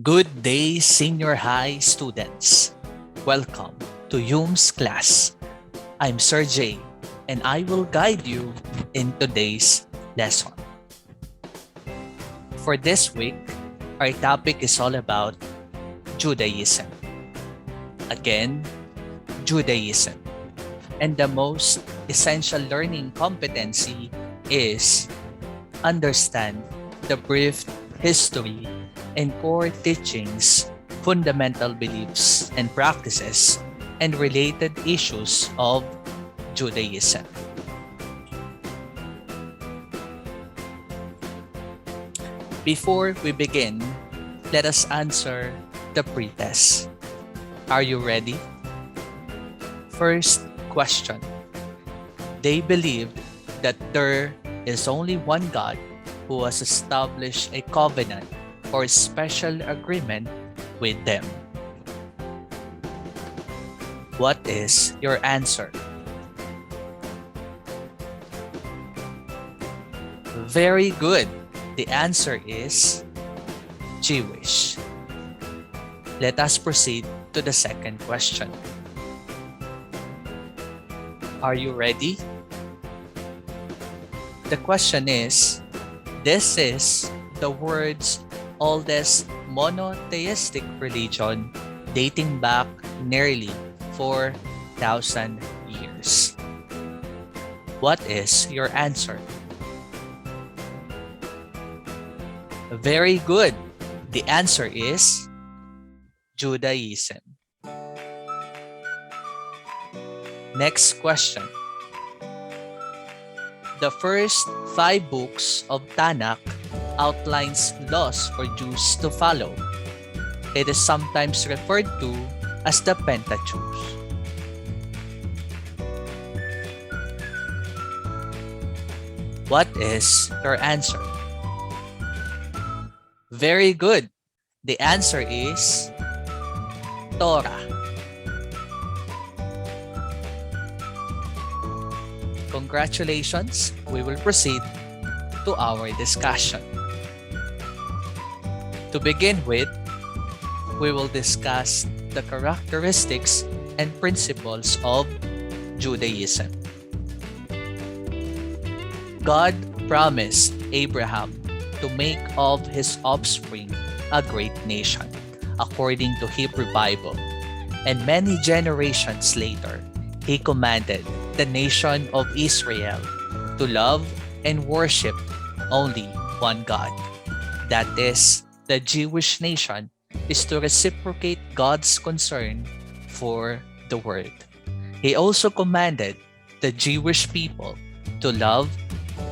Good day, senior high students. Welcome to Hume's class. I'm Sir Jay, and I will guide you in today's lesson. For this week, our topic is all about Judaism. Again, Judaism. And the most essential learning competency is understand the brief history and core teachings, fundamental beliefs and practices, and related issues of Judaism. Before we begin, let us answer the pretest. Are you ready? First question. They believed that there is only one God who has established a covenant or special agreement with them. What is your answer? Very good. The answer is Jewish. Let us proceed to the second question. Are you ready? The question is, this is the world's oldest monotheistic religion dating back nearly 4,000 years. What is your answer? Very good. The answer is Judaism. Next question. The first 5 books of Tanakh outlines laws for Jews to follow. It is sometimes referred to as the Pentateuch. What is your answer? Very good. The answer is Torah. Congratulations. We will proceed to our discussion. To begin with, we will discuss the characteristics and principles of Judaism. God promised Abraham to make of his offspring a great nation, according to Hebrew Bible. And many generations later, he commanded the nation of Israel to love and worship only one God. That is, the Jewish nation is to reciprocate God's concern for the world. He also commanded the Jewish people to love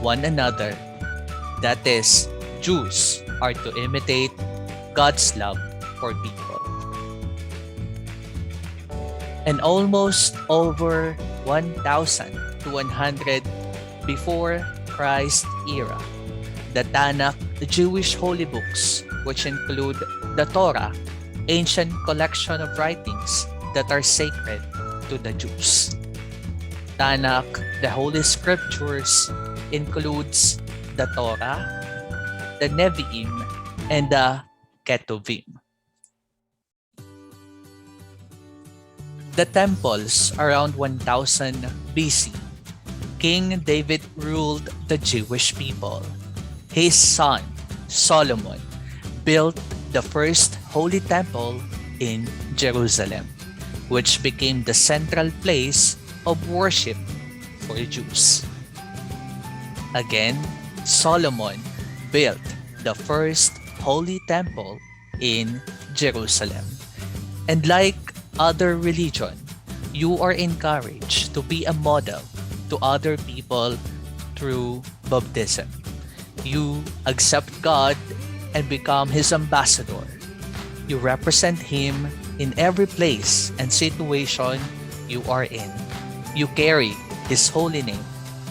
one another. That is, Jews are to imitate God's love for people. And almost over 1,100 before Christ era, the Tanakh, the Jewish holy books, which include the Torah, ancient collection of writings that are sacred to the Jews. Tanakh, the Holy Scriptures, includes the Torah, the Nevi'im, and the Ketuvim. The temples around 1000 BC, King David ruled the Jewish people. His son, Solomon, built the first holy temple in Jerusalem, which became the central place of worship for Jews. Again, Solomon built the first holy temple in Jerusalem. And like other religion, you are encouraged to be a model to other people through baptism. You accept God and become His ambassador. You represent Him in every place and situation you are in. You carry His holy name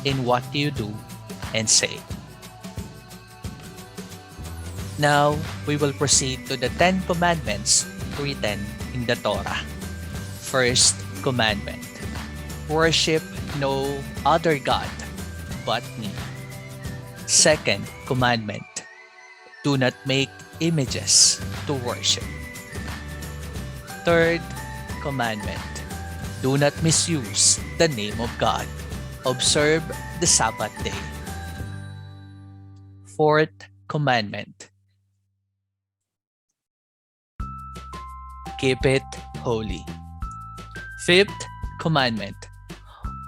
in what you do and say. Now, we will proceed to the 10 commandments written in the Torah. First commandment: worship no other God but me. Second commandment: do not make images to worship. Third commandment, do not misuse the name of God. Observe the Sabbath day. Fourth commandment, keep it holy. Fifth commandment,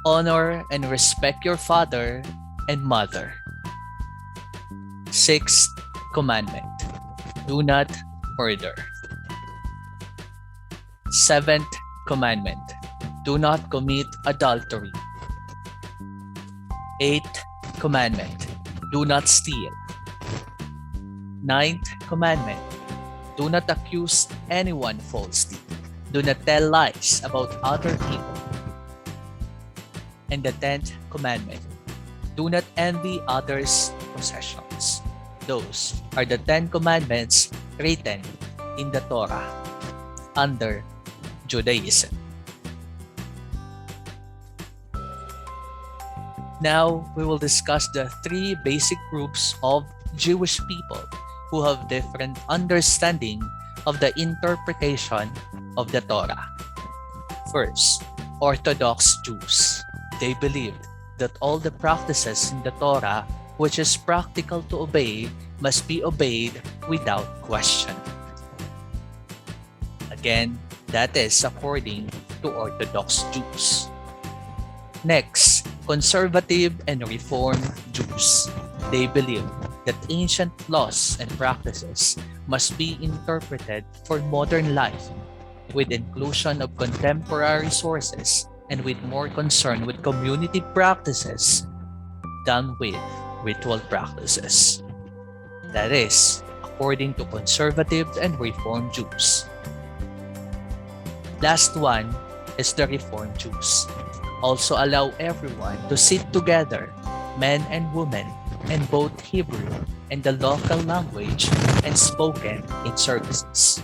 honor and respect your father and mother. Sixth commandment, do not murder. Seventh commandment, do not commit adultery. Eighth commandment, do not steal. Ninth commandment, do not accuse anyone falsely. Do not tell lies about other people. And the 10th commandment, do not envy others' possessions. Those are the 10 commandments written in the Torah under Judaism. Now, we will discuss the 3 basic groups of Jewish people who have different understanding of the interpretation of the Torah. First, Orthodox Jews. They believed that all the practices in the Torah which is practical to obey must be obeyed without question. Again, that is according to Orthodox Jews. Next, conservative and reform Jews. They believe that ancient laws and practices must be interpreted for modern life with inclusion of contemporary sources and with more concern with community practices than with ritual practices. That is, according to conservative and reform Jews. Last one is the Reformed Jews. Also allow everyone to sit together, men and women, in both Hebrew and the local language and spoken in services.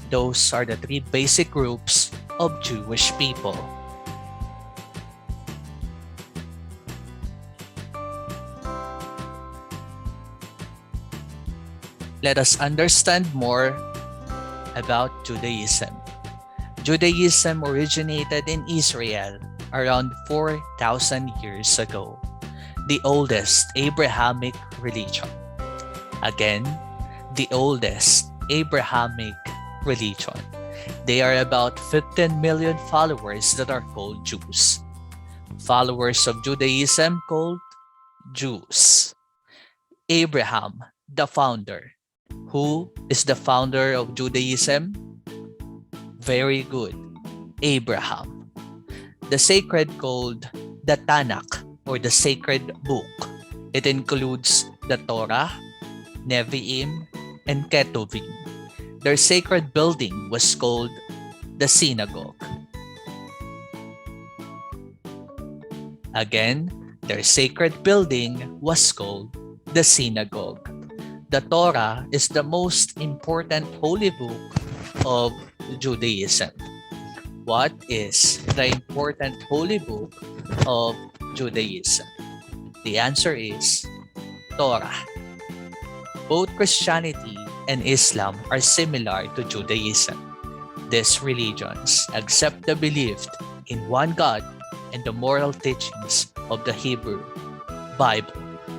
Those are the 3 basic groups of Jewish people. Let us understand more about Judaism. Judaism originated in Israel around 4,000 years ago, the oldest Abrahamic religion. Again, the oldest Abrahamic religion. They are about 15 million followers that are called Jews. Followers of Judaism called Jews. Abraham, the founder. Who is the founder of Judaism? Very good. Abraham. The sacred called the Tanakh or the sacred book. It includes the Torah, Nevi'im, and Ketuvim. Their sacred building was called the synagogue. Again, their sacred building was called the synagogue. The Torah is the most important holy book of Judaism. What is the important holy book of Judaism? The answer is Torah. Both Christianity and Islam are similar to Judaism. These religions accept the belief in one God and the moral teachings of the Hebrew Bible,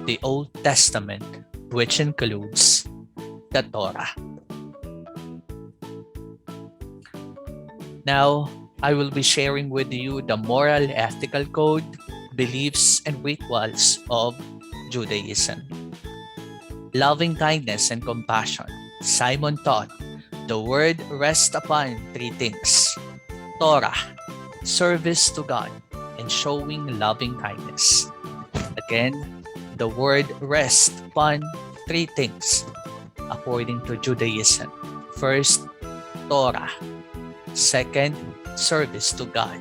the Old Testament, which includes the Torah. Now, I will be sharing with you the moral ethical code, beliefs, and rituals of Judaism. Loving kindness and compassion. Simon taught the word rests upon 3 things: Torah, service to God, and showing loving kindness. Again, the word rests upon 3 things according to Judaism. First, Torah. Second, service to God.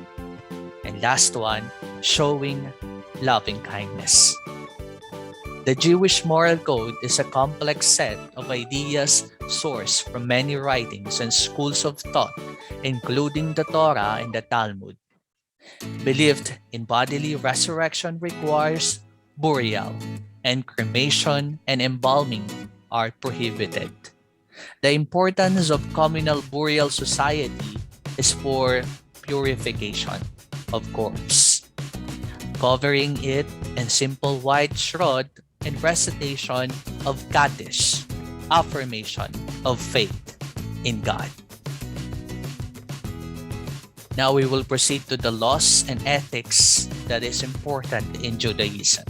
And last one, showing loving kindness. The Jewish moral code is a complex set of ideas sourced from many writings and schools of thought, including the Torah and the Talmud. Believed in bodily resurrection requires burial and cremation and embalming are prohibited. The importance of communal burial society is for purification of corpse, covering it in simple white shroud and recitation of Kaddish, affirmation of faith in God. Now we will proceed to the laws and ethics that is important in Judaism.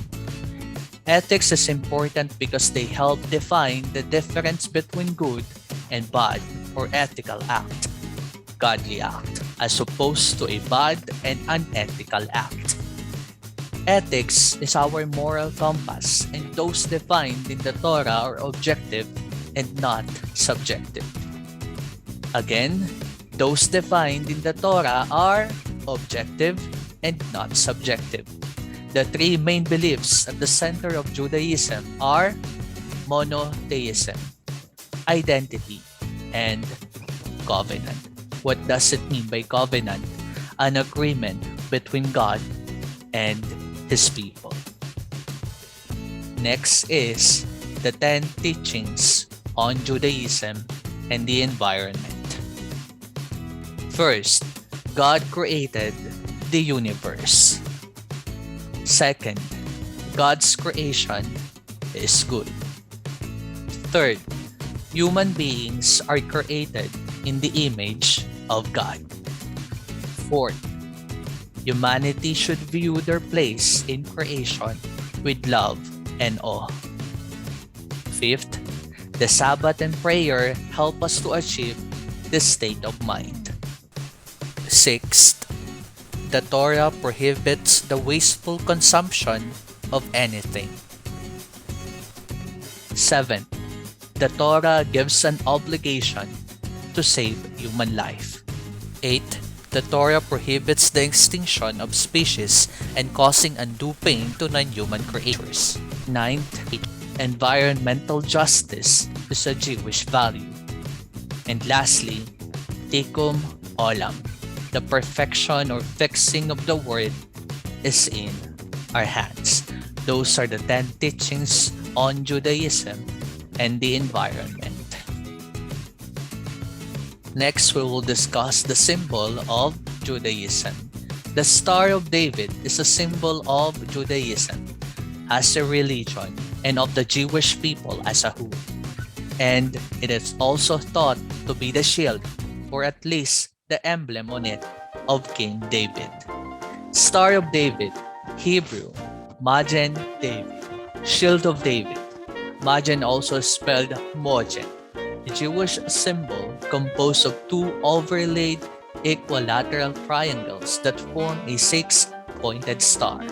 Ethics is important because they help define the difference between good and bad or ethical act, godly act, as opposed to a bad and unethical act. Ethics is our moral compass, and those defined in the Torah are objective and not subjective. Again, those defined in the Torah are objective and not subjective. The three main beliefs at the center of Judaism are monotheism, identity, and covenant. What does it mean by covenant? An agreement between God and His people. Next is the 10 teachings on Judaism and the environment. First, God created the universe. Second, God's creation is good. Third, human beings are created in the image of God. Fourth, humanity should view their place in creation with love and awe. Fifth, the Sabbath and prayer help us to achieve this state of mind. Sixth, the Torah prohibits the wasteful consumption of anything. Seventh, the Torah gives an obligation to save human life. Eighth, the Torah prohibits the extinction of species and causing undue pain to non-human creatures. Ninth, environmental justice is a Jewish value. And lastly, Tikkun Olam. The perfection or fixing of the word is in our hands. Those are the 10 teachings on Judaism and the environment. Next, we will discuss the symbol of Judaism. The Star of David is a symbol of Judaism as a religion and of the Jewish people as a whole. And it is also thought to be the shield, or at least the emblem on it, of King David. Star of David, Hebrew, Magen David, Shield of David. Magen also spelled Mogen, a Jewish symbol composed of two overlaid equilateral triangles that form a six-pointed star.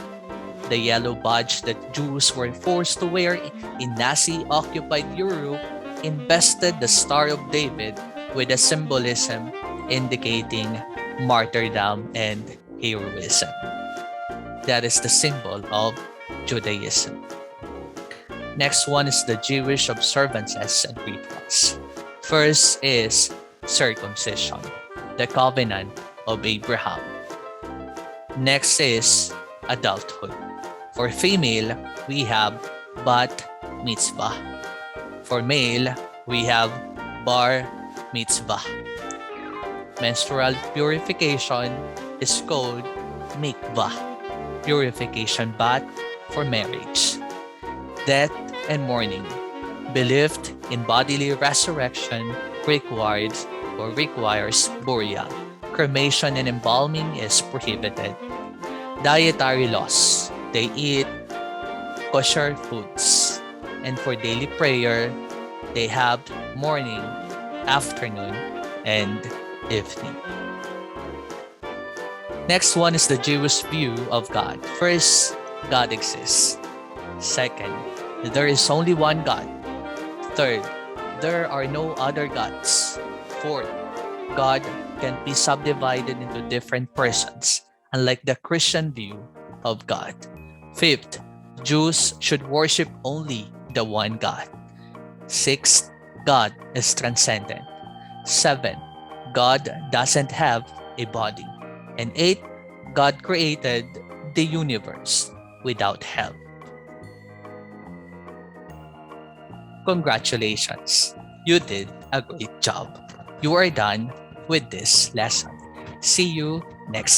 The yellow badge that Jews were forced to wear in Nazi-occupied Europe invested the Star of David with a symbolism indicating martyrdom and heroism. That is the symbol of Judaism. Next one is the Jewish observances and rituals. First is circumcision, the covenant of Abraham. Next is adulthood. For female, we have bat mitzvah. For male, we have bar mitzvah. Menstrual purification is called mikvah, purification bath for marriage. Death and mourning, believed in bodily resurrection, requires burial. Cremation and embalming is prohibited. Dietary laws, they eat kosher foods. And for daily prayer, they have morning, afternoon, and evening. Next one is the Jewish view of God. First, God exists. Second, there is only one God. Third, there are no other gods. Fourth, God can be subdivided into different persons, unlike the Christian view of God. Fifth, Jews should worship only the one God. Sixth, God is transcendent. Seventh, God doesn't have a body. And eighth, God created the universe without help. Congratulations! You did a great job. You are done with this lesson. See you next